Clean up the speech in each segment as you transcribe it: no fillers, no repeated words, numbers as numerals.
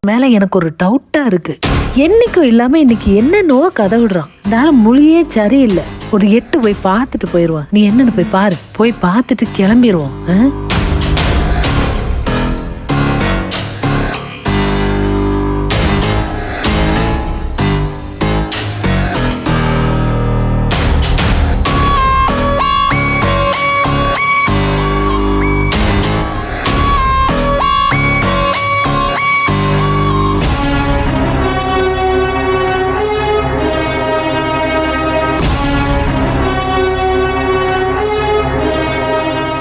மேல எனக்கு ஒரு டவுட்டா இருக்கு. என்னைக்கும் இல்லாம இன்னைக்கு என்னென்னவோ கதை விடுறான். இந்த மொழியே சரியில்லை. ஒரு 8 போய் பார்த்துட்டு போயிருவான். நீ என்னன்னு போய் பாரு. போய் பார்த்துட்டு கிளம்பிடுவோம்.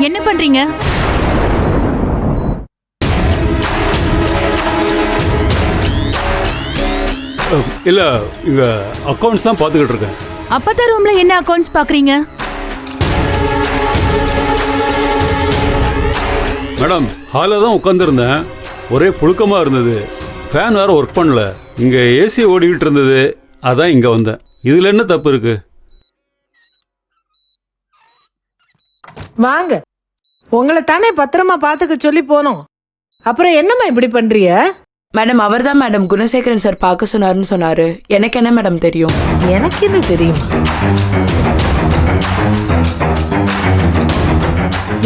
என்ன பண்றீங்க? இல்ல இங்க அக்கவுண்ட்ஸ் தான் பாத்துக்கிட்டு இருக்கேன். அப்பத்தா ரூம்ல என்ன அக்கவுண்ட்ஸ் பாக்குறீங்க? மேடம் ஹாலில் தான் உட்காந்துருந்தேன். ஒரே புழுக்கமா இருந்தது. ஃபேன் வேற ஒர்க் பண்ணல. இங்க ஏசி ஓடிக்கிட்டு இருந்தது. அதான் இங்க வந்தேன். இதுல என்ன தப்பு இருக்கு? வாங்க, உங்களை தானே பத்திரமா பாத்துக்க சொல்லி போனோம். அப்புறம் என்னம்மா இப்படி பண்றிய? மேடம் அவர்தான் மேடம் குணசேகரன் சார் பார்க்க சொன்னாருன்னு சொன்னாரு. எனக்கு என்ன மேடம் தெரியும்? எனக்கு என்ன தெரியும்?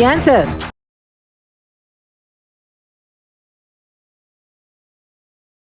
ஏன் சார்